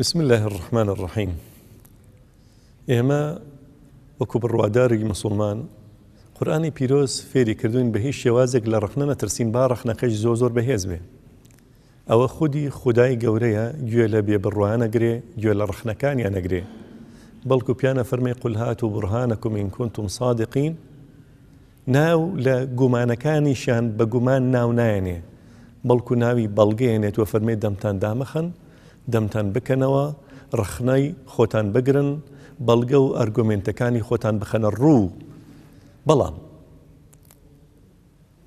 بسم الله الرحمن الرحيم. ئێمە وەکو بڕوادارێکی مسلمان قورئانی پیرۆز فێری کردوین بە هیچ شێوازێک لە ڕخنە نەترسین با ڕخنەکەش زۆر بەهێز بێ. ئەوە خودی خودای گەورەیە، گوێ لە بێبڕوایان نەگرێ، گوێ لە ڕخنەکانیان نەگرێ، بەڵکو پیانە فەرمێ قل هاتوا بورهانەکم ئین کونتم صادقین. ناو لە گومانەکانیشیان بە گومان ناو نایەنێ، بەڵکو ناوی بەڵگەیەنێت و فەرمێ دەمتان دامەخەن، دەمتان بکەنەوە، ڕخنەی خۆتان بگرن، بەڵگە و ئەرگومنتەکانی خۆتان بخەنە ڕوو. بەڵام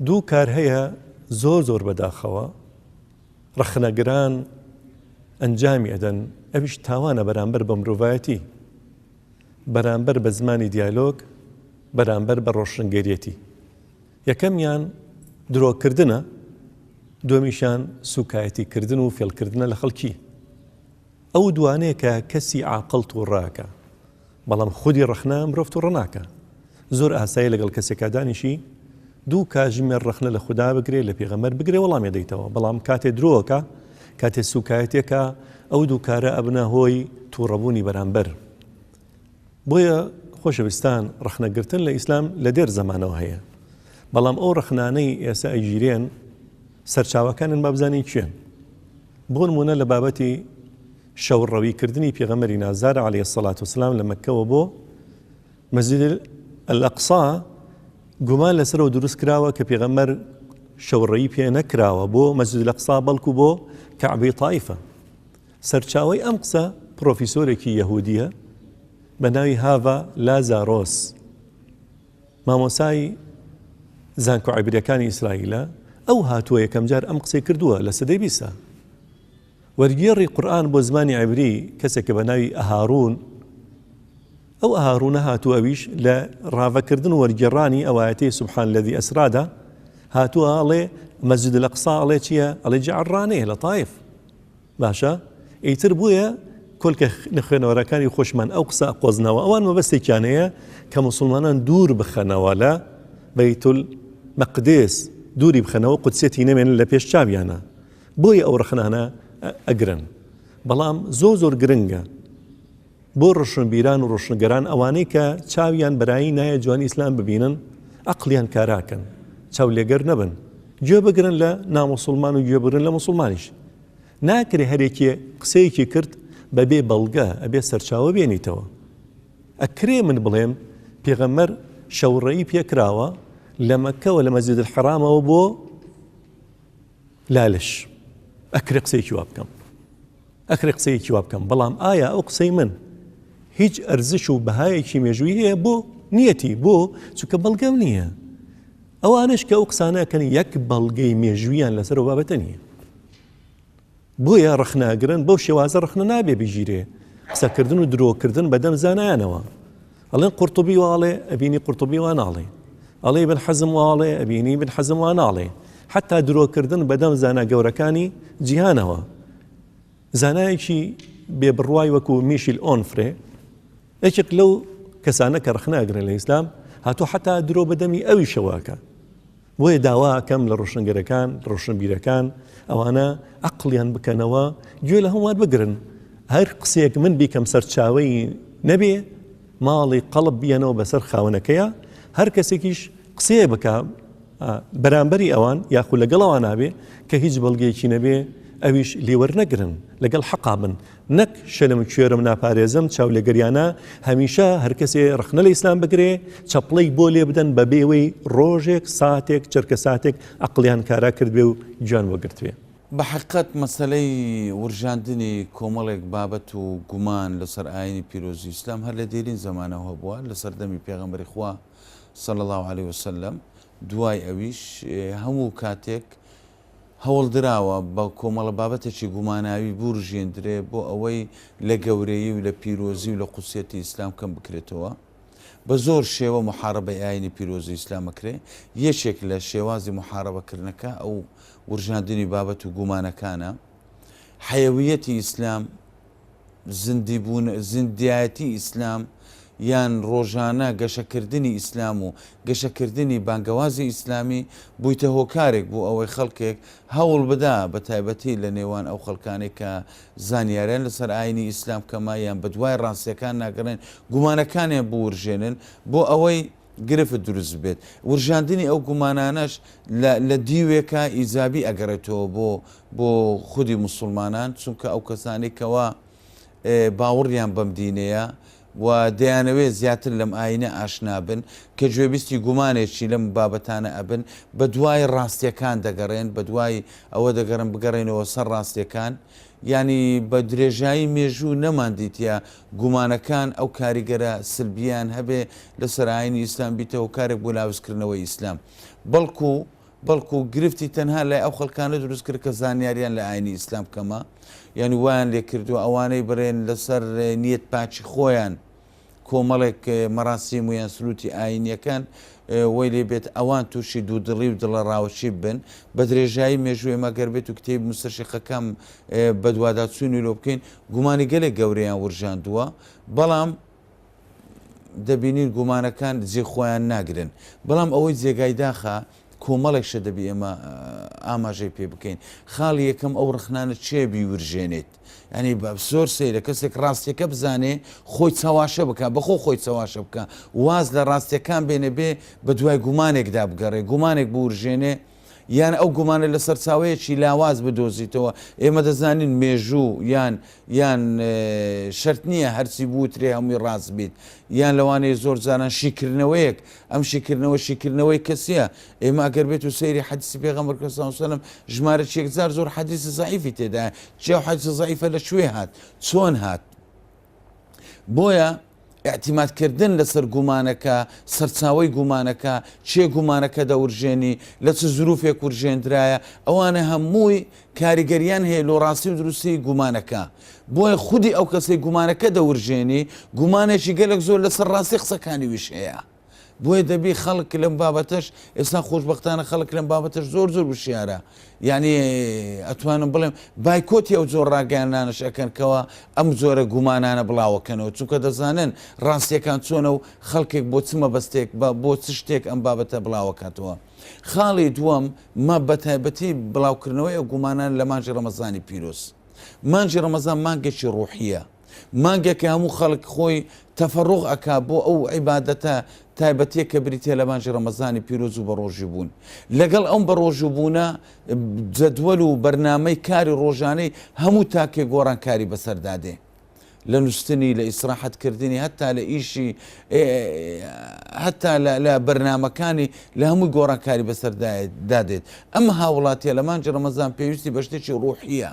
دوو کار هەیە زۆر بەداخەوە ڕخنەگران ئەنجامی ئەدەن، ئەویش تاوانە بەرامبەر بە مرۆڤایەتی، بەرامبەر بە زمانی دیالۆگ، بەرامبەر بە ڕۆشنگەریەتی. یەکەمیان درۆکردنە، دومیشان سوکایەتیکردن و فێڵکردنە لە خەڵکی. ئەو دوانەیە کە کەسی عاقڵ تووڕاکە، بەڵام خودی ڕخنە مرۆڤ تووڕە ناکە. زۆر ئاسایی لەگەڵ کەسێکا دانیشی دوو کاژمێر ڕخنە لە خوددا بگرێ، لە پێغەمبەر بگرێ، وەڵامی دەیتەوە. بەڵام کاتێ درۆکە، کاتێ سوکایەتێکە، ئەو دوو کارە ئەبنە هۆی تووڕەبوونی بەرامبەر. بۆیە خۆشەویستان، ڕخنەگرتن لە ئیسلام لە دێر زەمانەوە هەیە، بەڵام ئەو ڕخنانەی ئێستا ئەیگیرێن سەرچاوەکانن با بزانین کوێن. بۆ نمونە لە بابەتی شەوڕەویکردنی پێغەمبەری نازدار عەلەیهی السەڵات وەسەلام لە مەککەوە بۆ مەسجید ئەلئەقسا گومان لەسەرەوە دروست کراوە کە پێغەمبەر شەوڕەیی پێ نەکراوە بۆ مەسجید ئەلئەقسا، بەڵکو بۆ کەعبەی تائیفە. سەرچاوەی ئەم قسە پرۆفیسۆرێکی یەهودیە بە ناوی هاڤا لازارۆس، مامۆسای زانکۆ عیبریەکانی ئیسرائیلە. ئەو هاتووە یەکەم جار ئەم قسەی کردووە لە سەدەی 20. وەرگێڕی قورئان بۆ زمانی عیبری کەسێکە بە ناوی ئەهاڕون. ئەو ئەهاڕونە هاتووە ئەویش لە ڕاوەکردن و وەرگێڕانی ئەوایەتەی سوبحان الەذی ئەسرادا هاتووە ئەڵێ مەسجید ئەلئەقسا ئەڵێ چییە؟ ئەڵێ جەعرانەیە لە تائیف. باشە، ئیتر بوویە کۆلکە خوێنەوەرەکانی خۆشمان ئەو قسە قۆزنەوە، ئەوان مەبەستێکیانەیە کە موسڵمانان دوور بخەنەوە لە بەیتول مەقدس، دووری بخەنەوە، قودسێتی نەمێنن لە پێش چاویانە. بۆیە ئەو ڕخنانە ئەگرن. بەڵام زۆر گرنگە بۆ ڕۆشنبیران و ڕۆشنگەران ئەوانەی کە چاویان بەرایی نایە جوانی ئیسلام ببینن، عەقلیان کاراکەن، چاو لێگەر نەبن، گوێ بگرن لە ناموسڵمان و گوێ بگرن لە موسڵمانیش. ناکرێ هەرێکی قسەیەکی کرد بەبێ بەڵگە، ئەبێ سەرچاوە بێنیتەوە. ئەکرێ من بڵێم پێغەمبەر شەوڕەیی پێکراوە لە مەککەوە لە مەسجید الحرامەوە بۆ لالش، ئەکرێ قسەیەکی وا بکەم، ئەکرێ قسەیەکی وا بکەم. بەڵام ئایا ئەو قسەی من هیچ ئەرزش و بەهایەکی مێژووی هەیە؟ بۆ نیەتی، بۆ چونکە بەڵگەم نییە. ئەوانش کە ئەو قسانەکەن یەک بەڵگەی مێژوویان لەسەر و بابەتە نییە. بۆیە ڕخناگرن بەو شێوازە ڕخنە نابێ بژیرێ. قسەکردن و درۆکردن بەدەم زانایانەوە. ئەڵێن قورتوبی واڵێ، ئەبینی قورتوبی وا ناڵێ، ئەڵێ بن حەزم واڵێ، ئەبینی بن حەزم وا ناڵێ. حتا درۆکردن بەدەم زانە گەورەکانی جیهانەوە. زانایەکی بێبڕوای وەکو میشیل ئۆنفرێ، یەکێک لەو کەسانە کە ڕخناگرن لە ئیسلام، هاتوو حتا درۆ بەدەمی ئەوی شەواکە. بۆیە داواکەم لە ڕۆشنگەرەکان، ڕۆشنبیرەکان، ئەوانە عەقڵیان بکەنەوە، گوێ لە هەمووان بگرن. هەر قسەیەک من بیکەم سەرچاوەی نەبێ، ماڵی قەڵب بیەنەوە بەسەر خاوەنەکەیە، هەر کەسێکیش قسەیە بکە بەرامبەری ئەوان یاخود لەگەڵەوان نابێ کە هیچ بەڵگەیەکی نەبێ، ئەویش لێوەرنەگرن، لەگەڵ حەقا بن، نەک شەلم کوێرم ناپارێزم چاو لێگەریانە. هەمیشە هەر کەسێ ڕخنە لە ئیسلام بگرێ، چەپڵەی بۆ لێ بدەن بە بێوەی ڕۆژێک، ساتێک، چرکە ساتێک عەقڵیان کارا کرد بێ و گویان وەگرتوێ. بە حقیقەت مەسەلەی ورژاندنی کۆمەڵێک بابەت و گومان لەسەر ئاینی پیرۆزی ئیسلام هەر لە دێرین زەمانەوە بووە، لە سەردەمی پێغەمبەری خوا صلی الله علیه وسلم. دوای ئەویش هەموو کاتێک هەوڵدراوە بە کۆمەڵە بابەتێکی گوماناوی بورژێندرێ بۆ ئەوەی لە گەورەیی و لە پیرۆزی و لە قوسیەتی ئیسلام کەم بکرێتەوە. بە زۆر شێوە محارەبەی ئاینی پیرۆزی ئیسلامەکرێ. یەکێک لە شێوازی محارەبەکردنەکە ئەو ورژاندنی بابەت و گومانەکانە. حەیەویەتی ئیسلام، زیندیایەتی ئیسلام یان ڕۆژانە گەشەکردنی ئیسلام و گەشەکردنی بانگەوازی ئیسلامی بوویتە هۆکارێک بوو ئەوەی خەڵکێک هەوڵ بدا بە تایبەتی لە نێوان ئەو خەڵکانێک کە زانیاریان لەسەر ئاینی ئیسلام کەمایان بە دوای ڕاستیەکان ناگەڕێن گومانەکانیان بورژێنن بۆ ئەوەی گرفت دروست بێت ورژاندنی ئەو گومانانەش لە دیوێکە ئیزابی ئەگەڕێتەوە بۆ خودی مسلمانان چونکە ئەو کەسانێکەوە باوەڕیان بەم دینەیە و دەیانەوێت زیاتر لەم ئاینە ئاشنابن کە گوێبیستی گومانێکی لەم بابەتانە ئەبن بە دوای ڕاستیەکان دەگەڕێن بە دوای ئەوە دەگەڕن بگەڕێنەوە سەر ڕاستیەکان ینی بە درێژایی مێژوو نەماندیتە گومانەکان ئەو کاریگەرە سلبیان هەبێ لەسەر ئاینی ئیسلام بیتەوە کارێک بۆ لاوزکردنەوەی ئیسلام بەڵکو گرفتی تەنها لای ئەو خەڵکانە دروست کرد کە زانیاریان لە ئاینی ئیسلام کەمە یعنی وایان لێ کردووە ئەوانەی بڕێن لەسەر نیەت پاچی خۆیان کۆمەڵێک مەراسیم و یان سلوتی ئاینیەکان وی لێ بێت ئەوان تووشی دوودڵی و دڵە ڕاوەچی بن بە درێژایی مێژوێ مەگەر بێت و کتێب مستەشقەکەم بە دوواداچوونی لۆ بکەین گومانی گەلێک گەورەیان ورژاندووە بەڵام دەبینین گومانەکان جێ خۆیان ناگرن بەڵام ئەوەی جێگای داخە کۆمەڵێکشە دەبی ئێمە ئاماژەی پێ بکەین خاڵی یەکەم ئەو ڕخنانە چێ بیورژێنێت ینی زۆر سەیرە کەسێک ڕاستیەکە بزانێ خۆی چاواشە بکە بەخۆ خۆی چاواشە بکە واز لە ڕاستیەکان بێنە بێ بە دوای گومانێکدا بگەڕێ گومانێک بورژێنێ یان ئەو گومانە لە سەرچاوەیەکی لاواز بدۆزیتەوە ئێمە دەزانین مێژوو یان شەرت نییە هەرچی بوترێ هەمووی ڕاست بیت یان لەوانەیە زۆر جاران شیکردنەوەیەک ئەم شیکردنەوەی کەسیە ئێمە ئەگەر بێت و سەیری حەدیسی پێغەمبەر سەلەم ژمارە چێکزار زۆر حەدیسی زەعیفی تێدا چێ حەدیسی زەعیفە لە کوێ هات چۆن هات بۆیە اعتیمادکردن لەسەر گومانەکە سەرچاوی گومانەکە چێ گومانەکە دەورژێنی لە چ زروفێک ورژێنرایە ئەوانە هەمووی کاریگەریان هەیە لۆ ڕاستی و دروستی گومانەکە بۆیە خودی ئەو کەسی گومانەکە دەورژێنی گومانێکی گەلێک زۆر لەسەر ڕاستی قسەکانی ویش هەیە بۆیە دەبی خەڵک لەم بابەتەش ئێستا خۆشبەختانە خەڵک لەم بابەتەش زۆر وشیارە یعنی ئەتوانم بڵێم بایکۆتی ئەو زۆر ڕاگەیانانش ئەکەنکەوە ئەم زۆرە گومانانە بڵاوەکەنەوە چونکە دەزانن ڕاستیەکان چۆنە و خەڵکێک بۆ چمە بەستێک بۆ چ شتێک ئەم بابەتە بڵاوەکاتەوە خاڵی دووەم مە بەتایبەتی بڵاوکردنەوەی ئەو گومانان لە مانجی ڕەمەزانی پیرۆز مانجی ڕەمەزان مانگێکی ڕوحیە مانگێکە هەموو خەڵک خۆی تەفەڕوغ ئەکا بۆ ئەو عیبادەتە تایبەتیە کە بریتە لە مانجی ڕەمەزانی پیرۆز و بە ڕۆژی بوون لەگەڵ ئەم بە ڕۆژوو بوونە جەدوەل و بەرنامەی کاری ڕۆژانەی هەموو تاکێ گۆڕانکاری بەسەردادێ لە نووسنی لە ئیسراحەتکردنی هەتا لە ئیشی هەتا لە بەرنمەکانی لە هەمووی گۆڕانکاری بەسەردادێت ئەم هاوڵاتیە لە مانجی ڕەمەزان پێویستی بە شتێکی ڕوحیە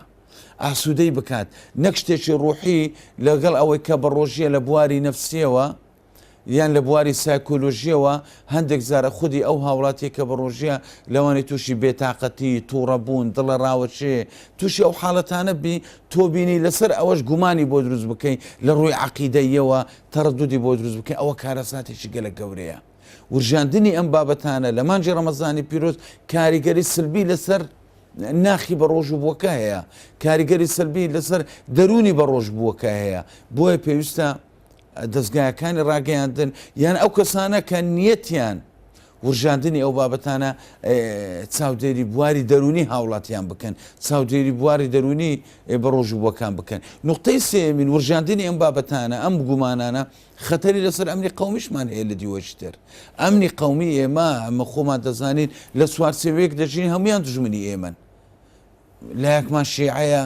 ئاسوودەی بکات نەک شتێکی ڕوحی لەگەڵ ئەوەی کە بە ڕۆژیە لە بواری نەفسیەوە یان لە بواری سایکۆلۆژیەوە هەندێک زارە خودی ئەو هاوڵاتی کە بە ڕۆژیە لەوانی تووشی بێتاقەتی تووڕەبوون دڵە ڕاوەچێ تووشی ئەو حاڵەتانە بی تۆ بینی لەسەر ئەوەش گومانی بۆ دروست بکەین لە ڕووی عەقیدەیەوە تەڕەدودی بۆ دروست بکەین ئەوە کارەساتێکی گەلە گەورەیە ورژاندنی ئەم بابەتانە لە مانجی ڕەمەزانی پیرۆز کاریگەری سلبی لەسەر ناخی بە ڕۆژبووەکە هەیە کاریگەری سلبی لەسەر دەرونی بە ڕۆژبووەکە هەیە بۆیە پێویستە دەستگایەکانی ڕاگەیاندن یان ئەو کەسانە کە نیەتیان ورژاندنی ئەو بابەتانە چاودێری بواری دەرونی هاوڵاتیان بکەن چاودێری بواری دەرونی بە ڕۆژبووەکان بکەن نقطەی سێمین ورژاندنی ئەم بابەتانە ئەم گومانانە خەتەری لەسەر ئەمنی قەومیشمان هەیە لە دیوەشتر ئەمنی قەومی ئێمە ئەمە خۆمان دەزانین لە سوارچێوەیەک دەژین هەمویان دژمنی ئێمەن لایەکمان شیعەیە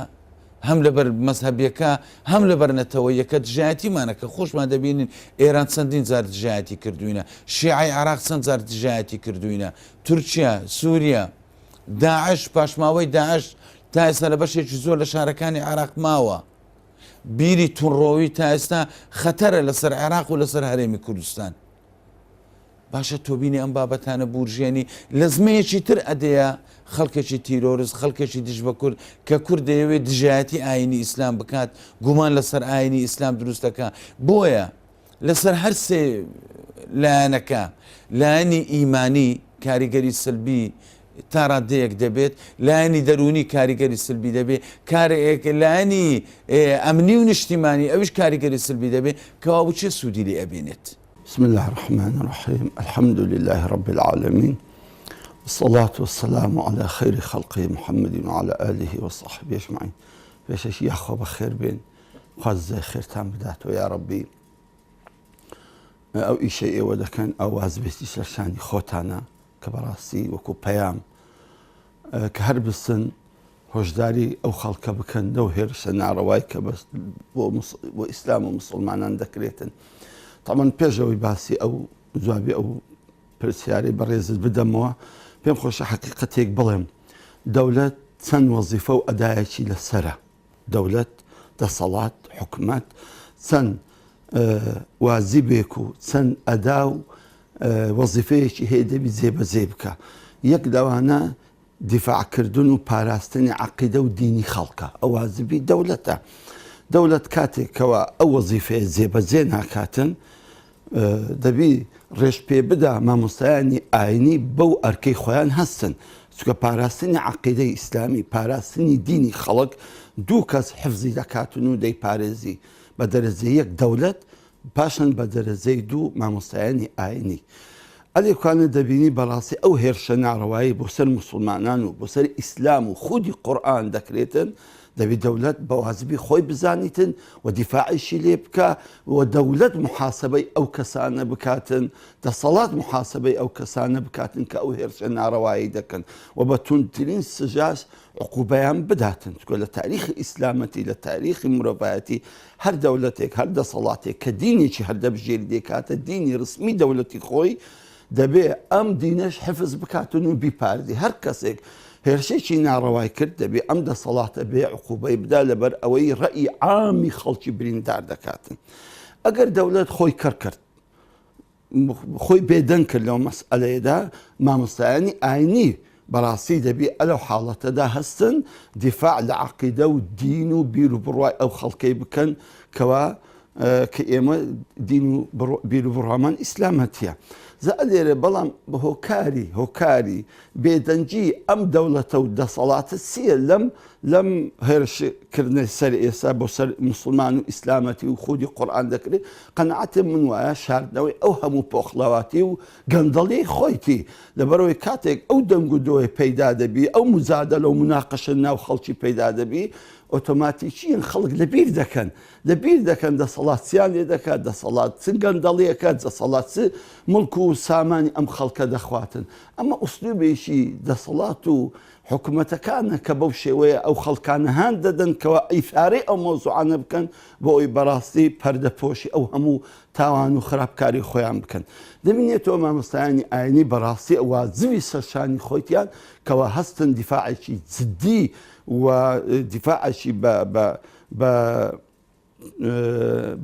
هەم لەبەر مەزهەبیەکە هەم لەبەر نەتەوەیەکە دژایەتیمانەکە خۆشمان دەبینین ئێران چەندین جار دژایەتی کردوینە شیعەی عێراق چەند جار دژایەتی کردوینە تورکیا سووریا داعش پاشماوەی داعش تا ئێستا لە بەشێکی زۆر لە شارەکانی عێراق ماوە بیری توونڕۆوی تا ئێستا خەتەرە لەسەر عێراق و لەسەر هەرێمی کوردستان باشە تۆبینی ئەم بابەتانە بورژێنی لە زمەیەکی تر ئەدەیە خەڵکێکی تیرۆرز خەڵکێکی دژ بە کورد کە کورد دەیەوێت دژایەتی ئاینی ئیسلام بکات گومان لەسەر ئاینی ئیسلام دروستەکە بۆیە لەسەر هەر سێ لایەنەکە لایەنی ئیمانی کاریگەری سلبی تا ڕادەیەک دەبێت لایەنی دەرونی کاریگەری سلبی دەبێت کارێک لایەنی ئەمنی و نیشتیمانی ئەوش کاریگەری سلبی دەبێت کەوا بچێ سوودی لێ ئەبێنێت. بسم الله الرحمن الرحيم الحمد لله رب العالمين والصلاة والسلام على خير خلقه محمد وعلى آله وصحبه أجمعين. فيش يا أخو بخير بين خاز خير تام بداته يا ربي أو أي شيء وده كان أواز بيتي سرشاني خوتانا كبراسي وكو بيام كهرب السن هوشداري أو خلق بكن دوهر سنة روايك بس وإسلام ومسلمان عندك ريتن طبعا بيجوي باسي أو زوابي أو برسياري بريز بدموه بيم خوش حقيقتك بلهم دولة سن وظيفة وأداء للسرة دولة صلاة حكومات سن واجبك سن أداء وظيفة هي دبي زيبك يقدوانا دفاع كردن وباراستني عقيدة وديني خلقه أو واجبي دولته دولة كاتي كوا أو وظيفة زينها كاتن دبي ريش بي بدا ما مستاني آيني بو أركي خوان هستن سوكا باراستني عقيدة إسلامي باراستني ديني خلق دوكاس حفظي دكاتنو دي باريزي بدرزي يك دولة باشن بدرزي دو ما مستاني آيني ألي كان دبيني براسي أو هيرشنا رواي بوسر مسلمانان وبوسر إسلام وخودي قرآن دكريتن دبي دولة بوازبي خوي بزانيتن ودفاعي شي بكا ودولة محاسبة أو كسانة بكاتن دا صلاة محاسبة أو كسانة بكاتن كأو هيرشنا رواي دكن وبتون تلين سجاس عقوبيان بداتن تقول لتاريخ إسلامتي لتاريخ مربعاتي هر دولتك هر دا صلاتك كديني شي هر دا بجيل ديكات ديني رسمي دولتي خوي دبي أم دينش حفظ بكاتن وبيباردي هر كسك هرشي نارواي كرد دبي أم دا صلاة بي عقوبة يبدا لبر أوي رأي عامي خلشي بريندار دكاتن أجر دولة خوي كركرت خوي بيدن كلو مسألة دا ما مستعني آيني براسي دبي ألو حالة دا هستن دفاع لعقيدة ودين وبيرو برواي أو خلقي بكن كوا كإيما دينو بيرو بروامان إسلامتيا زادير بلام هوكاري بيدنجي أم دولة ودا صلاة السير لم هرش كرنا سر إيسا بوسر مسلمان وإسلامتي وخودي قرآن ذكري قناعت من ويا شاردوي أو همو بوخلواتي وقندلي خويتي لبروي كاتك أو دمقدوي بيدا دبي أو مزادلة ومناقشة وخلشي بيدا دبي اوتوماتيكيا خلق لبير دكان دا صلاة سياني دكا دا صلاة سنقندلية كات دا صلاة ملكو ساماني أم خلق دخواتن أما أسلوبي شي دا صلاة حكومة كان كبو شوية أو خلقان هانددن كوا إثاري أو موضوعنا بكن بوي براسي پرده پوشي أو همو تاوانو خراب كاري خويان بكن دمينيتو ما مستعاني آيني براسي أو زوي سرشاني خويتيان كوا هستن دفاعي شي زدي ودفاع شي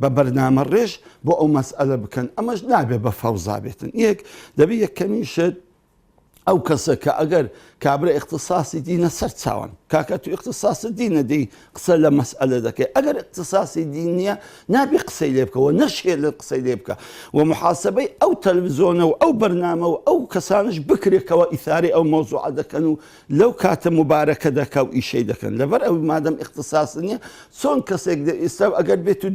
ببرنامج الريش بو أو مسألة بكن أما جنابه بفوزابتن إيك دبي كمين شد أو كسك أجر كابر اختصاصي دينا سرت ساون كاكتو اختصاص الدين دي قصة مسألة ذكي أجر اختصاصي دينية نبي قصي ليبك ونشهي للقصي ليبك ومحاسبة أو تلفزيون أو برنامج أو كسانش بكري كوا إثاري أو موضوع ذكنو لو كاتب مباركة ذك أو شيء ذكن لبر أو ما دام اختصاصية صون كسيك يستوى أجر بيتو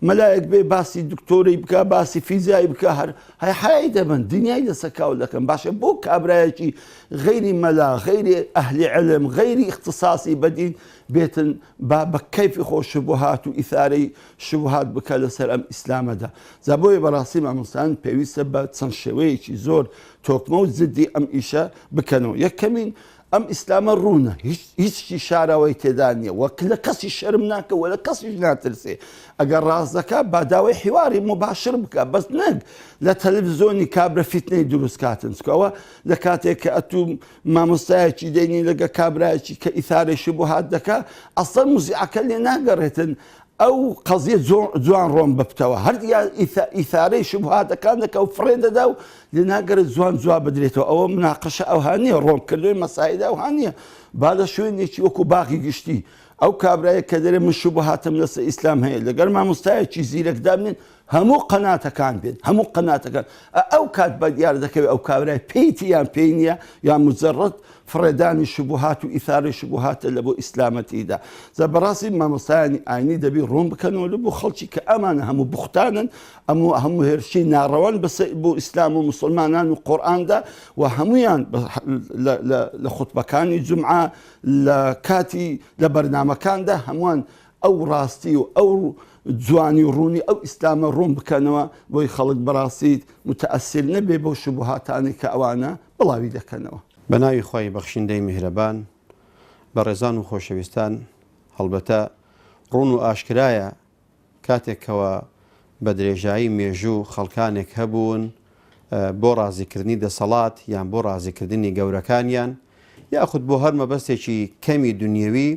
ملاك بي باسي دكتور يبكى باسي فيزياء يبكى هاي حياة من دنيا إذا سكاو لكن باش بوك أبراجي غير ملا غير أهل علم غير اختصاصي بدين بيتن باب كيف يخوش شبهات وإثاري شبهات بكال سلام إسلام دا زابوي براسي مع مسلمان بيوي سبات سنشوي شي زور توكمو زدي أم إيشا بكنو يكمين أم إسلام الرونة هيش شارع ويتدانية وكلا كسي شرمناك ولا كسي جناترسي أقر رازك بعداوي حواري مباشر بك بس نق لا تلفزيوني كابرة فتنة دروس كاتن سكوا لكاتك أتو ما مستاهي ديني لقى كابرة كإثارة شبهات دكا أصلا مزيعك اللي ناقرتن أو قضية زوان روم ببتوا هردي إثاري شبهات كانك أو فريدة داو لناقر زوان بدريتو أو مناقشة أو هانية روم كلهم مساعدة أو هانية بعد شوي نيجي وكو باقي قشتي أو كابراي كدري من شبهات من الإسلام هي اللي قال ما مستعد شيء زيرك دامن هەموو قەناتەکان بێن هەموو قەناتەکان ئەو کات بە دیار دەکەوێت ئەو کابرای پێیتی یان پێی نییە یان مجەڕەد فڕێدانی شبوهات و ئیثاری شبوهاتە لە بۆ ئیسلامەتیدا بەڕاستی مامۆستایانی ئاینی دەبی ڕوون بکەنەوە لە بۆ خەڵکی کە ئەمانە هەموو بوختانن هەموو هێرشی ناڕەوان بۆ ئیسلام و مسلمانان و قورئاندا و هەمویان لە خوتبەکانی جومعە لە کاتی لە بەرنامەکاندا هەمووان ئەو ڕاستی و ئەو جوانی و ڕوونی ئەو ئیسلامە ڕوون بکەنەوە بۆی خەڵک بەڕاستی متەئەسیر نەبێ بۆ شبوهاتانی کە ئەوانە بڵاوی دەکەنەوە. بە ناوی خۆی بەخشندەی میهرەبان بە ڕێزان و خۆشەویستان هەڵبەتە ڕوون و ئاشکرایە کاتێکەوە بە درێژایی مێژوو خەڵکانێک هەبوون بۆ ڕازیکردنی دەسەڵات یان بۆ ڕازیکردنی گەورەکانیان یاخود بۆ هەر مەبەستێکی کەمی دنیەوی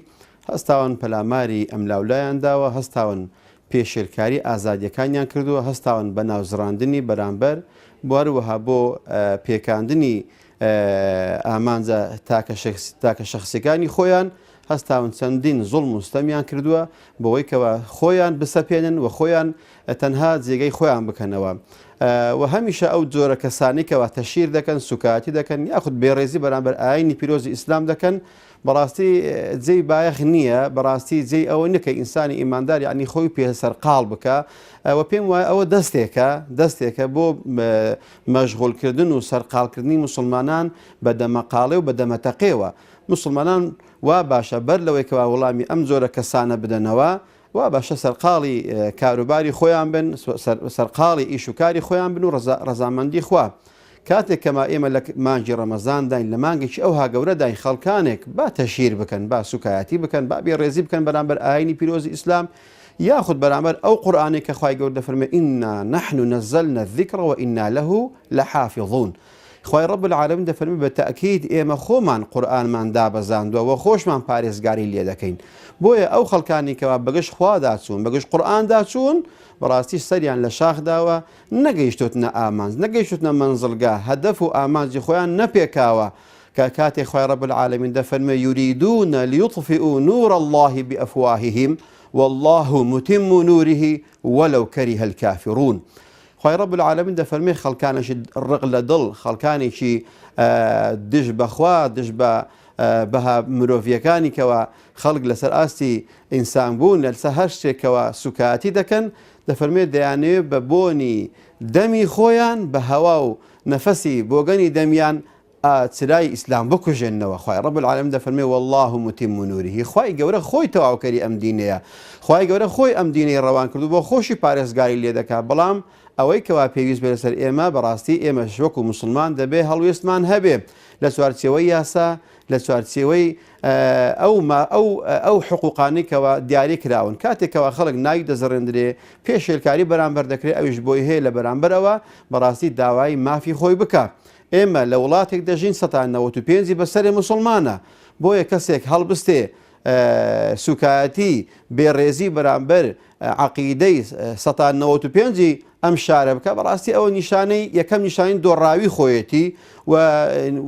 هەستاون پەلاماری ئەم لاولایان داوە هەستاون پێشێرکاری ئازادیەکانیان کردووە هەستاون بە ناوزڕاندنی بەرامبەر بوارەوەها بۆ پێکاندنی ئامانجە تاکە شەخسیەکانی خۆیان هەستاون چەندین زوڵم و ستەمیان کردووە بەوەی کەوە خۆیان بسەپێنن و خۆیان تەنها جێگەی خۆیان بکەنەوە و هەمیشە ئەو جۆرە کەسانی کەوا تەشیر دەکەن سوکاتی دەکەن یاخود بێڕێزی بەرامبەر ئاینی پیرۆزی ئیسلام دەکەن بەڕاستی جێی بایەخ نییە بەڕاستی جێی ئەوە نەکە ئینسانی ئیماندار یعنی خۆی پێسەر قاڵ بکە و پێم وایە ئەوە دەستێکە بۆ مەشغوڵکردن و سەرقاڵکردنی مسلمانان بە دەمەقاڵێ و بە دەمەتەقێوە مسلمانان وا باشە بەر لەوەی کەوا وەڵامی ئەم جۆرە کەسانە بدەنەوە وا باشە سەرقاڵی کاروباری خۆیان بن سەرقاڵی ئیشوکاری خۆیان بن و ڕەزامەندی خوا کاتێک کەما ئێمە لە مانگی ڕەمەزان داین لە مانگێکی ئەوها گەورە داین خەڵکانێک با تەشیر بکەن با سوکایەتی بکەن با بێڕێزی بکەن بەرامبەر ئاینی پیرۆزی ئیسلام یاخود بەرامبەر ئەو قورئانی کە خوای گەورە دەفەرمێ ئینا نەحن نەزەلنا الذیکر وئینا لەه لەحافظون خوای رب العالمین دەفەرمێ بە تەئکید ئێمە خۆمان قورئانمان دابەزاندووە و خۆشمان پارێزگاری لێ دەکەین بۆیە ئەو خەڵکانی کەوا بەگشت خوادا چوون بەگشت قورئاندا چوون بەڕاستی سەریان لە شاخداوە نەگەیشتوتنە ئامانج نەگەیشتوتنە مەنزڵگا هەدەف و ئامانجی خۆیان نەپێکاوە کە کاتێک خوای رب العالمین دەفەرمێ یوریدون لیطفئوا نور الله بأفواههم والله متم نوره ولو كره الكافرون خوای رب العالمین دەفەرمێ خەڵکانێکی ڕق لە دڵ خەڵکانێکی دژ بەخوا دژ بەها مرۆڤیەکانی کەوە خەڵک لەسەر ئاستی ئینسان بوون لەسەر هەر شتێکەوە سوکاتی دەکەن دەفەرمێ دەیانەوێت بە بۆنی دەمی خۆیان بە هەوا و نەفەسی بۆگەنی دەمیان چرای ئیسلام بکوژێنەوە خوای رب العالمین دەفەرمێ والله متم نوره خوای گەورە خۆی تەواوکەری ئەم دینەیە خوای گەورە خۆی ئەم دینەی ڕەوان کردو بۆ خۆشی پارێزگاری لێ دەکات بەڵام ئەوەی کەوا پێویست بێ لەسەر ئێمە بەڕاستی ئێمە وەکو مسلمان دەبێ هەڵوێستمان هەبێ لە چوارچێوەی یاسا لە چوارچێوەی ئەو حقوقانی کەەوە دیاری کراون کاتێکەوە خەڵک ناوی دەزڕێندرێ پێشێلکاری بەرامبەر دەکرێت ئەویش بۆی هەیە لە بەرامبەرەوە بەڕاستی داوای مافی خۆی بکە ئێمە لە وڵاتێک دەژین 95 بەسەری مسلمانە بۆیە کەسێک هەڵبستێ سوکایەتی بێڕێزی بەرامبەر عەقیدەی 95 ئەم شارە بکە بەڕاستی ئەوە نیشانەی یەکەم نیشانەی دۆڕاوی خۆیەتی و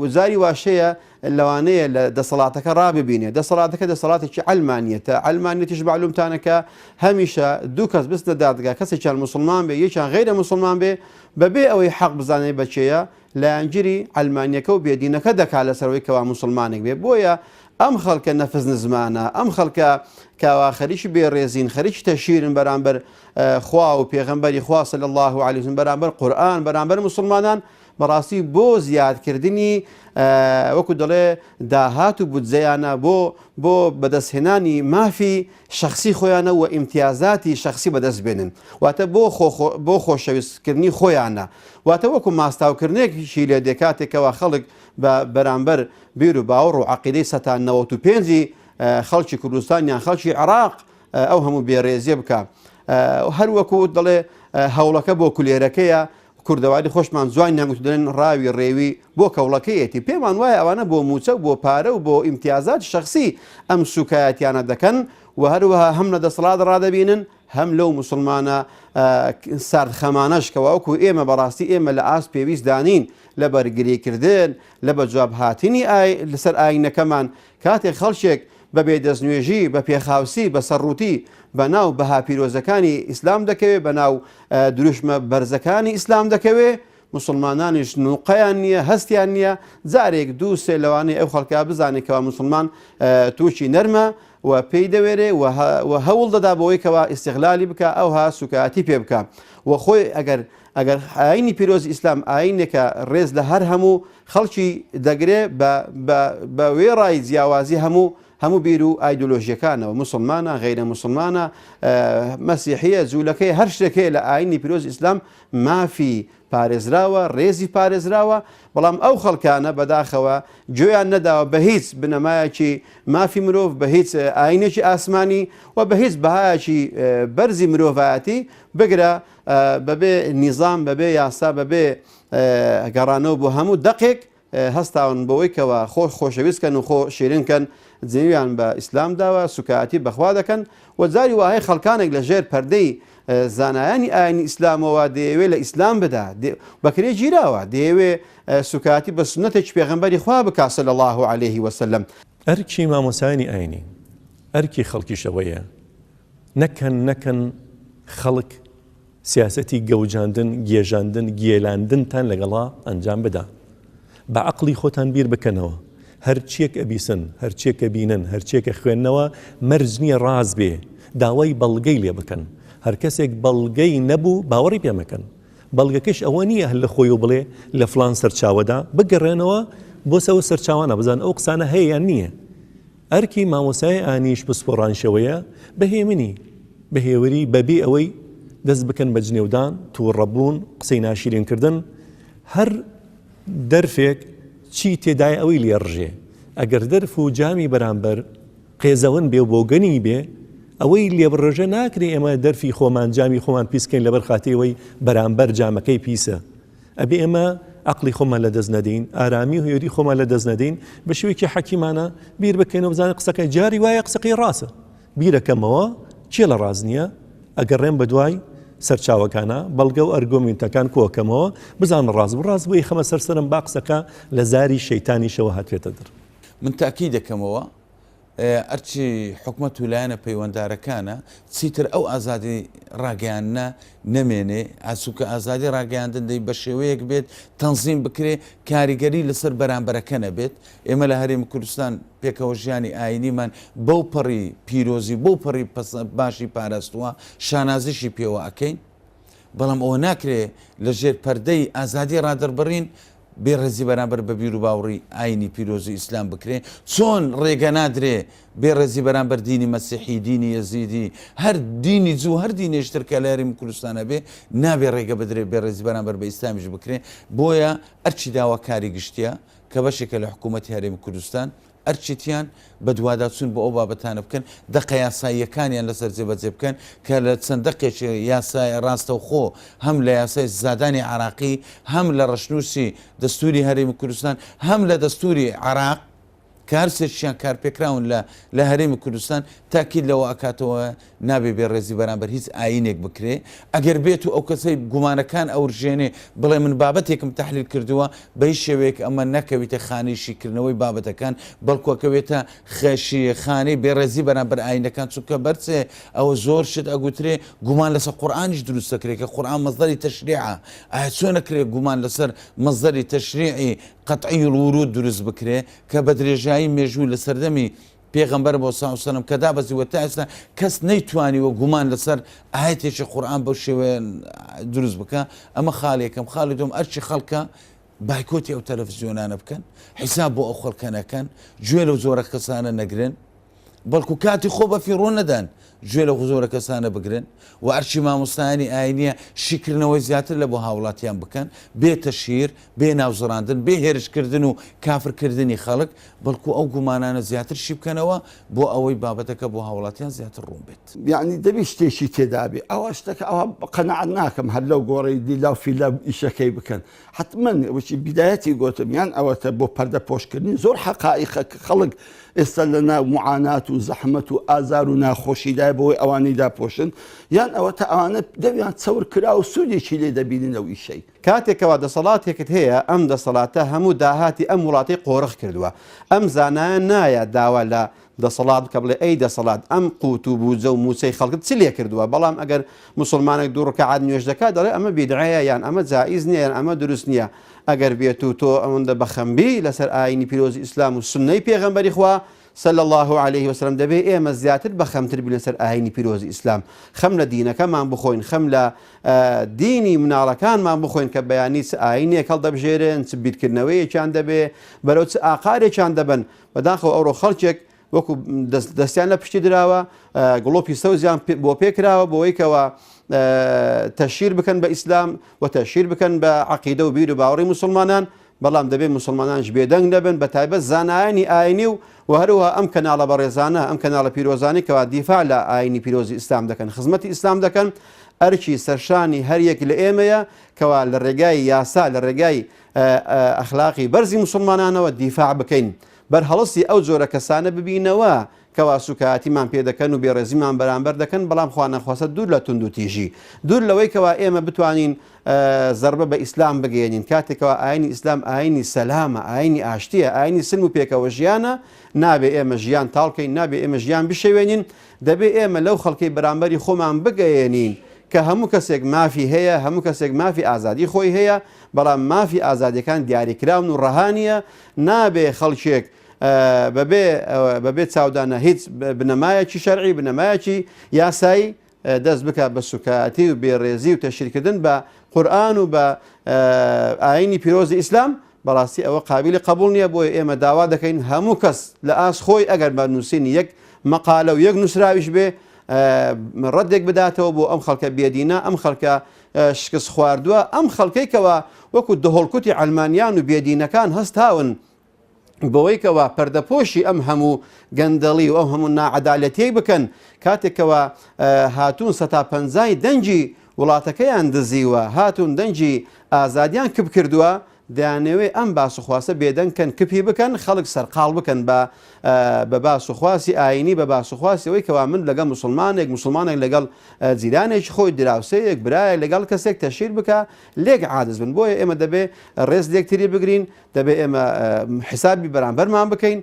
وزاری واشەیە لەوانەیە لە دەسەڵاتەکە ڕاببینێ دەسەڵاتەکە دەسەڵاتێکی ئەلمانیەتە ئەلمانیەتیش معلومتانەکە هەمیشە دوو کەس بستە دادگا کەسێکیان مسلمان بێ یەکیان غەیرە مسلمان بێ بەبێ ئەوەی حەق بزانێ بەچێیە لایەنگیری ئەلمانیەکە و بێدینەکە دەکات لەسەرەوەی کەوا مسلمانێک بێ بۆیە ئەم خەڵکە نەفزن زمانە ئەم خەڵکە کاوا خەریکی بێڕێزین خەریکی تەشیرن بەرامبەر خوا و پێغەمبەری خوا صلی الله علیه وسلم بەرامبەر قورئان بەرامبەر مسلمانان بەڕاستی بۆ زیادکردنی وەکو دەڵێ داهات و بودجەیانە بۆ بەدەستهێنانی مافی شخصی خۆیانە و ئیمتیازاتی شخصی بەدەست بێنن واتە بۆ خۆشەویستکردنی خۆیانە واتە وەکو ماستاوکردنێکیشی لێ دێکاتێکەوە خەڵک بەرامبەر بیر و باوەڕ و عەقیدەی 95 خەڵکی کوردستان یان خەڵکی عێراق ئەو هەموو بێڕێزیە بکە هەر وەکو دەڵێ هەوڵەکە بۆ کولێرەکەیە کوردەواری خۆشمان جوان ناگوت دەڵێن ڕاوی ڕێوی بۆ کەوڵەکەیەتی پێمان وایە ئەوانە بۆ موچە بۆ پارە و بۆ ئیمتیازات شخصی ئەم سوکایەتیانە دەکەن و هەروەها هەم لە دەسەڵات ڕادەبینن هەم لەو مسلمانە ساردخەمانەش کەواوەکو ئێمە بەڕاستی ئێمە لە ئاست پێویست دانین لە بەرگریکردن لە بە جواب هاتنی لەسەر ئاینەکەمان کاتێک خەڵکێک بە بێدەستنوێژی بە پێخاوسی بە سەرڕووتی بە ناو بەها پیرۆزەکانی ئیسلام دەکەوێت بە ناو دروشمە بەرزەکانی ئیسلام دەکەوێت مسلمانانیش نوقەیان نییە هەستیان نییە جارێک دوو سێ لەوانەیە ئەو خەڵکا بزانێکەوە مسلمان تووشی نەرمە و پێی دەوێرێ و هەوڵ دەدا بەوەی کەەوە ئیستیغلالی بکە ئەوها سوکاتی پێ بکە و خۆی ئەگەر ئاینی پیرۆزی ئیسلام ئاینێکە ڕێز لە هەر هەموو خەڵکی دەگرێ بە وێڕای جیاوازی هەموو بیر و ئایدۆلۆژیەکانەوە مسلمانە غیرە مسلمانە مەسیحیە جوولەکەی هەر شتێکەیە لە ئاینی پیرۆزی ئیسلام مافی پارێزراوە ڕێزی پارێزراوە بەڵام ئەو خەڵکانە بەداخەوە گوێیان نەداوە بە هیچ بنەمایەکی مافی مرۆڤ بە هیچ ئاینێکی ئاسمانی و بە هیچ بەهایەکی بەرزی مرۆڤایەتی بگرە بەبێ نیزام بەبێ یاسا بەبێ گەڕانەوە بۆ هەموو دەقێک هەستاون بەوەی کەەوە خۆشەویستکەن و خۆ شیرینکەن جێویان بە ئیسلام داوە سوکاتی بەخوا دەکەن و جاری وهەیە خەڵکانێک لە ژێر پەردەی زانایانی ئاینی ئیسلامەوە دەیەوێت لە ئیسلام بدا بەکرێ گیراوە دەیەوێت سوکاتی بە سنەتێکی پێغەمبەری خوا بکا صلی الله عليه وسلم. ئەرکی مامۆسایانی ئاینی ئەرکی خەڵکیشەوەیە نەکەن خەڵک سیاسەتی گەوجاندن گێژاندن گێلاندنتان لەگەڵا ئەنجام بدا بە عەقڵی خۆتان بیر بکەنەوە هەرچیەک ئەبیسن هەرچیەکە بینن هەرچیەکە خوێندنەوە مەرج نییە ڕاز بێ داوای بەڵگەی لێ بکەن هەر کەسێک بەڵگەی نەبوو باوەڕی پێ مەکەن بەڵگەکەش ئەوە نییە هەر لە خۆی و بڵێ لە فلان سەرچاوەدا بگەڕێنەوە بۆ سەوە سەرچاوانە بزان ئەو قسانە هەیە نییە ئەرکی مامۆسای ئانیش بسپۆڕانشەوەیە بەهێمنی بەهێوری بەبێ ئەوەی دەست بکەن بە جنێودان تووڕەبوون قسەی ناشرینکردن هەر دەرفێک چی تێدای ئەوەی لێڕژێ ئەگەر دەرف و جامی بەرامبەر قێزەون بێ و بۆگەنی بێ ئەوەی لێبڕژە ناکرێ ئێمە دەرفی خۆمان جامی خۆمان پیسکەین لەبەر خاتیەوەی بەرامبەر جامەکەی پیسە ئەبێ ئێمە عەقڵی خۆمان لە دەست نەدەین ئارامی و هێوری خۆمان لە دەست نەدەین بە شێوەیەکی حەکیمانە بیر بکەینەوە بزانین قسەکە جاری وایە قسەکەی ڕاستە بیرەکەمەوە چێ لە ڕاز نییە ئەگەڕێم بە دوای سەرچاوەکانە بەڵگە و ئەرگۆمنتەکان کۆکەمەوە بزان ڕاز بووی خەمە سەرسەرم با قسەکە لە زاری شەیتانیشەوە هاتوێتە در من تاکی دەکەمەوە ئەرچی حکومەت و لایەنە پەیوەنددارەکانە چیتر ئەو ئازادی ڕاگەیانە نەمێنێ ئاسوکە ئازادی ڕاگەیاندن دەی بە شێوەیەک بێت تەنزیم بکرێ کاریگەری لەسەر بەرامبەرەکە نەبێت ئێمە لە هەرێمی کوردستان پێکەوە ژیانی ئاینیمان بەو پەڕی پیرۆزی بۆ پەڕی باشی پاراستووە شانازیشی پێوە ئەکەین بەڵام ئەوە ناکرێ لە ژێر پەردەی ئازادی ڕادەربڕین بێڕێزی بەرامبەر بە بیر و باوڕی ئاینی پیرۆزی ئیسلام بکرێ چۆن ڕێگە نادرێ بێڕێزی بەرامبەر دینی مەسیحی دینی یەزیدی هەر دینی جوو هەر دینێشتر کە لە هەرێمی کوردستانە بێ نابێ ڕێگە بدرێ بێڕێزی بەرامبەر بە ئیسلامیش بکرێ بۆیە ئەرچی داواکاری گشتیە کە بەشێکە لە حکوومەتی هەرێمی کوردستان ئەرچیتیان بە دوواداچوون بۆ ئەو بابەتانە بکەن دەقە یاساییەکانیان لەسەر جێبەجێ بکەن کە لە چەند دەقێکی یاسای ڕاستەوخۆ هەم لە یاسای زادانی عراقی هەم لە ڕەشنووسی دەستوری هەرێمی کوردستان هەم لە دەستوری عراق کارسێکیان کارپێکراون لە هەرێمی کوردستان تاکید لەوە ئەکاتەوە نابێ بێ ڕێزی بەرامبەر هیچ ئاینێک بکرێ ئەگەر بێت و ئەو کەسەی گومانەکان ئەوڕژێنێ بڵێ من بابەتێکم تەحلیل کردووە بەی شێوەیەک ئەمە نەکەویتە خانیشیکردنەوەی بابەتەکان بەڵکوەکەوێتە خێشی خانەی بێڕێزی بەرامبەر ئاینەکان چونکە بەرچێ ئەوە زۆر شت ئەگوترێ گومان لەسەر قورئانیش دروست دەکرێت کە قورئان مەزدەری تەشریعە ئایا چۆن نەکرێت گومان لەسەر مەزدەری تەشریعی قەطعی الورود دروست بکرێ کە بە درێژایی مێژووی لە سەردەمی پێغەمبەر بۆ ساوسەلەم کە دابەزیوە تا ئێستا کەس نەیتوانیوە گومان لەسەر ئاەتێکی قورئان بەو شێوەیە دروست بکە ئەمە خاڵێکم خاڵی دوم ئەرچی خەڵکە بایکۆتی ئەو تەلەڤیزیۆنانە بکەن حیساب بۆ ئەو خەڵکە نەکەن گوێ لەو زۆرە کەسانە نەگرن بەڵکو کاتی خۆ بە فیڕۆ نەدان گوێ لە زۆرە کەسانە بگرن و ئەرچی مامۆستایانی ئاینیە شیکردنەوەی زیاتر لە بۆ هاوڵاتیان بکەن بێتە شیر بێ ناوزڕاندن بێ هێرشکردن و کافرکردنی خەڵک بەڵکو ئەو گومانانە زیاتر شی بکەنەوە بۆ ئەوەی بابەتەکە بۆ هاوڵاتیان زیاتر ڕوون بێت یعنی دەبی شتێکی تێدابێ ئەوە شتەکە ئەوە قەنەعەت ناکەم هەر لەو گۆڕەی دیلا و فیلا ئیشەکەی بکەن حتمما وشی بیدایەتی گوتم یان ئەوەتە بۆ پەردە پۆشکردنی زۆر حەقائیقە خەڵک ئێستا لە ناو معانات و زەحمەت و ئازار و ناخۆشیدای بەوەی ئەوانەی داپۆشن یان ئەوە تا ئەوانە دەویان چەور کرا و سوودێکی لێ دەبینن ئەو ئیشەی کاتێکەوە دەسەڵاتێکت هەیە ئەم دەسەڵاتە هەموو داهاتی ئەم وڵاتی قۆڕخ کردووە ئەم زانایە نایە داوا لە دەسەڵات بکە بڵێ ئەی دەسەڵات ئەم قوت و بوجە و موچەی خەڵکت چ لێ کردووە بەڵام ئەگەر مسلمانێک دوو ڕکعات نوێژ دەکات دەڵێ ئەمە بیدعەیە یان ئەمە جائیز نییە یان ئەمە دروست نییە ئەگەر بێت و تۆ ئەوەندە بەخەمبی لەسەر ئاینی پیرۆزی ئیسلام و سنەی پێغەمبەری خوا صلى الله عليه وسلم دەبێ ئێمە زیاتر بەخەمتر بین لەسەر ئاینی پیرۆزی ئیسلام خەم لە دینەکەمان بخۆین خەم لە دینی مناڵەکانمان بخۆین کە بەیانی چ ئاینێک هەڵدەبژێرن چ بیرکردنەوەیەکیان دەبێ بەرەو چ ئاقارێکیان دەبن بەداخەوە ئەوڕۆ خەڵکێک وەکو دەستیان لە پشتی درراوە گڵۆپی سەوزیان بۆ پێکراوە بۆەوەی کەوە تەشیر بکەن بە ئیسلام و تەشیر بکەن بە عەقیدە و بیر و باوەڕی مسلمانان بەڵام دەبێت مسلمانانش بێدەنگ دەبن بە تایبەت زانایانی ئاینی و هەروەها ئەم کەناڵە بەڕێزانە ئەم کەناڵە پیرۆزانی کەوا دیفاع لە ئاینی پیرۆزی ئیسلام دەکەن خزمەتی ئیسلام دەکەن ئەرکی سەرشانی هەریەک لە ئێمەیە کەوا لە ڕێگای یاسا لە ڕێگای ئەخلاقی بەرزی مسلمانانەوە دیفاع بکەین بەرهەڵستی ئەو جۆرە کەسانە ببینەوە کەوا سوکاتیمان پێ دەکەن و بێڕێزیمان بەرامبەر دەکەن بەڵام خوا نەخواستە دوور لە تونند و تیژی دوور لەوەی کەوا ئێمە بتوانین زەربە بە ئیسلام بگەێنین کاتێکەوە ئاینی ئیسلام ئاینی سەلامە ئاینی ئاشتیە ئاینی سلم و پێکەوە ژیانە نابێ ئێمە ژیان تاڵکەین نابێ ئێمە ژیان بشێوێنین دەبێ ئێمە لەو خەڵکی بەرامبەری خۆمان بگەێنین کە هەموو کەسێک مافی هەیە هەموو کەسێک مافی ئازادی خۆی هەیە بەڵام مافی ئازادیەکان دیاریکراون و ڕەهانیە نابێ خەڵکێک بەبێ چاودانە هیچ بنەمایەکی شەرعی بنەمایەکی یاسایی دەست بکە بە سوکاتی و بێڕێزی و تەشریکردن بە قورئان و بە ئاینی پیرۆزی ئیسلام بەڕاستی ئەوە قابلی قبول نییە بۆی ئێمە داوا دەکەین هەموو کەس لە ئاس خۆی ئەگەر بە نووسینی یەک مەقالە و یەک نووسراویش بێ ڕەدێک بداتەوە بۆ ئەم خەڵکە بێدینە ئەم خەڵکە شکست خواردووە ئەم خەڵکەیکەوە وەکو دهۆڵکوتی ئەلمانیان و بێدینەکان هەستاون بەوەی کەوا پەردەپۆشی ئەم هەموو گەندەڵی و ئەم هەموو ناعەدالەتیەی بکەن کاتێکەوە هاتوون سەتا پەنجای دەنجی وڵاتەکەیان دزیوە هاتوون دەنجی ئازادیان کپ کردووە دەیانەوێ ئەم باسوخواسە بێدەنگکەن کپی بکەن خەڵک سەرقاڵ بکەن بە باسوخواسی ئاینی بە باسوخواسیەوەی کەوا من لەگەڵ مسلمانێک لەگەڵ جیرانێکی خۆی دراوسەیەک برایەک لەگەڵ کەسێک تەشیر بکە لێک عادز بن بۆیە ئێمە دەبێ ڕێز لێکتری بگرین دەبێ ئێمە حسابی بەرامبەرمان بکەین.